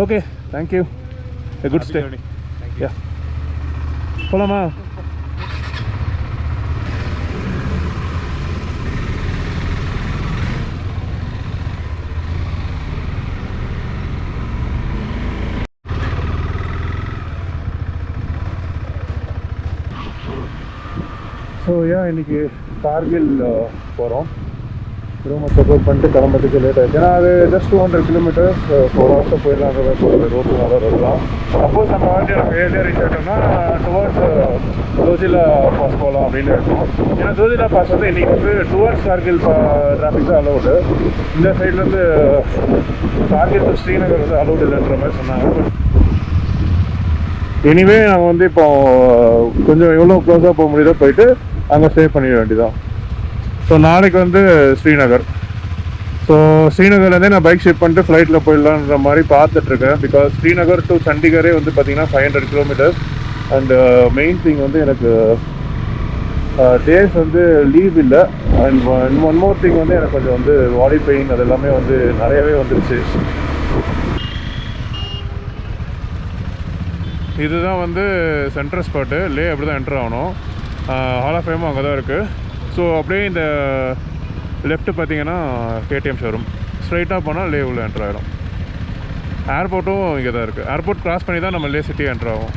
Okay, thank you. A good stay. Yeah. போலாமா? So இன்றைக்கி கார்கில் போகிறோம். ரூமை சப்போர்ட் பண்ணிட்டு கிளம்புறதுக்கு லேட் ஆகிடுச்சு. ஏன்னா அது ஜஸ்ட் 200 கிலோமீட்டர்ஸ் 4 ஹவர்ஸை போயிடலான்ற மாதிரி போகிறது. ரோட்டு நல்லா வரலாம். சப்போஸ் நம்ம வந்து நம்ம ஏரியா ரீச் ஆகிட்டோம்னா டுவர்ட்ஸ் ஜோஜிலா பாஸ் போகலாம் அப்படின்னு இருக்கும். ஏன்னா ஜோஜிலா பாஸ் வந்து இன்றைக்கி வந்து டுவர்ட்ஸ் கார்கில் டிராஃபிக் தான் அலௌடு. இந்த சைட்லேருந்து கார்கில் டு ஸ்ரீநகர் வந்து அலௌடு இல்லைன்ற மாதிரி சொன்னாங்க. எனிவே நாங்கள் வந்து இப்போ கொஞ்சம் எவ்வளோ க்ளோஸாக போக முடியுதோ போயிட்டு அங்கே ஸ்டே பண்ணிட வேண்டியதான். ஸோ நாளைக்கு வந்து ஸ்ரீநகர். ஸோ ஸ்ரீநகர்லேருந்தே நான் பைக் ஷிஃப்ட் பண்ணிட்டு ஃப்ளைட்டில் போயிடலான்ற மாதிரி பார்த்துட்ருக்கேன். பிகாஸ் ஸ்ரீநகர் டு சண்டிகரே வந்து பார்த்திங்கன்னா 500 கிலோமீட்டர்ஸ். அண்ட் மெயின் திங் வந்து எனக்கு டேஸ் வந்து லீவ் இல்லை. அண்ட் ஒன் மோர் திங் வந்து எனக்கு கொஞ்சம் வந்து பாடி பெயின் அது எல்லாமே வந்து நிறையவே வந்துருச்சு. இதுதான் வந்து சென்ட்ரல் ஸ்பாட்டு. லே அப்படி தான் என்ட்ரு ஆகணும். ஹால் ஆஃப் ஃபேமும் அங்கே தான் இருக்குது. ஸோ அப்படியே இந்த லெஃப்ட்டு பார்த்தீங்கன்னா KTM ஷோரூம். ஸ்ட்ரைட்டாக போனால் லே உள்ள என்ட்ரு ஆகிடும். ஏர்போர்ட்டும் இங்கே தான் இருக்குது. ஏர்போர்ட் கிராஸ் பண்ணி தான் நம்ம லே சிட்டி என்ட்ரு ஆகும்.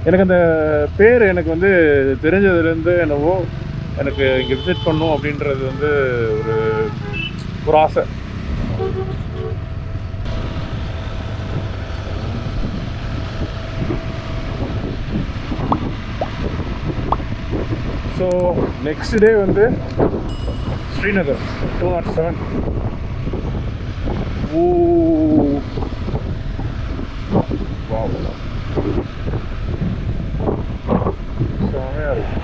எனக்கு அந்த பேர் எனக்கு வந்து தெரிஞ்சதுலேருந்து என்னவோ எனக்கு இங்கே விசிட் பண்ணணும் அப்படின்றது வந்து ஒரு ஆசை. ஸோ நெக்ஸ்ட் டே வந்து ஸ்ரீநகர் 207. வாவ், செமையாக இருக்கு.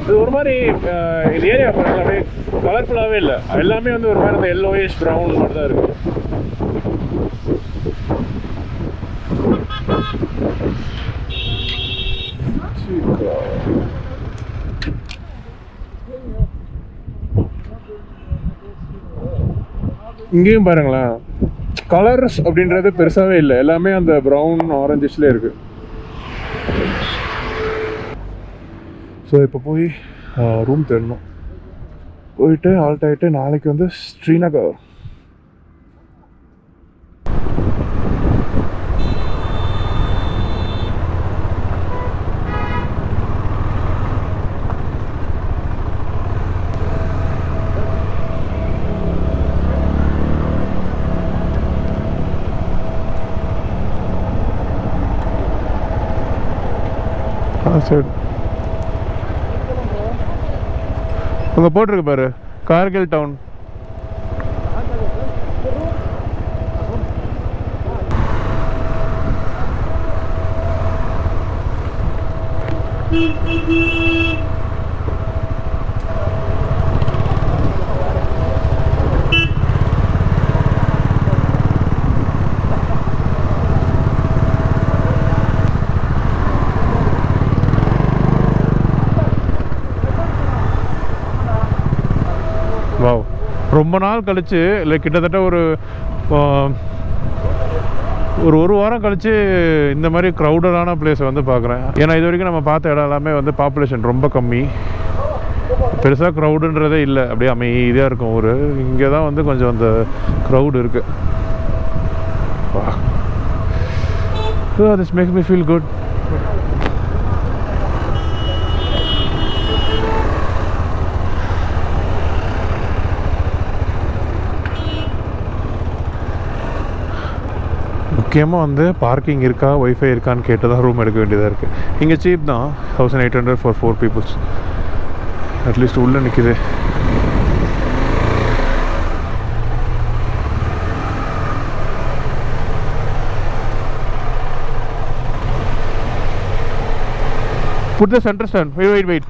இது ஒரு மாதிரி இந்த ஏரியா பாருங்க, அப்படியே கலர்ஃபுல்லாகவே இல்லை. எல்லாமே வந்து ஒரு மாதிரி அந்த எல்லோயிஷ் ப்ரௌன் மாதிரி தான் இருக்குது. இங்கேயும் பாருங்களேன், கலர்ஸ் அப்படின்றது பெருசாகவே இல்லை, எல்லாமே அந்த ப்ரௌன் ஆரஞ்சிஷ்லேயே இருக்குது. ஸோ இப்போ போய் ரூம் தேடணும். போயிட்டு ஆல்ட் ஆகிட்டு நாளைக்கு வந்து ஸ்ரீநகர். சரி, அங்கே போட்டிருக்கு பாரு, கார்கில் டவுன். வாவ், ரொம்ப நாள் கழிச்சு, இல்லை கிட்டத்தட்ட ஒரு வாரம் கழிச்சு இந்த மாதிரி க்ரௌடடான பிளேஸை வந்து பார்க்குறேன். ஏன்னா இது வரைக்கும் நம்ம பார்த்த இடம் எல்லாமே வந்து பாப்புலேஷன் ரொம்ப கம்மி, பெருசாக க்ரௌடுன்றதே இல்லை, அப்படியே அமைதியாக இருக்கும் ஊர். இங்கே தான் வந்து கொஞ்சம் அந்த க்ரௌடு இருக்குது. This makes me feel good. முக்கியமாக வந்து பார்க்கிங் இருக்கா, ஒய்ஃபை இருக்கான்னு கேட்டு தான் ரூம் எடுக்க வேண்டியதாக இருக்குது. இங்கே சீப் தான், 1800 ஃபார் 4 பீப்புள்ஸ். அட்லீஸ்ட் உள்ளே நிற்கிது. Put the center stand. Wait.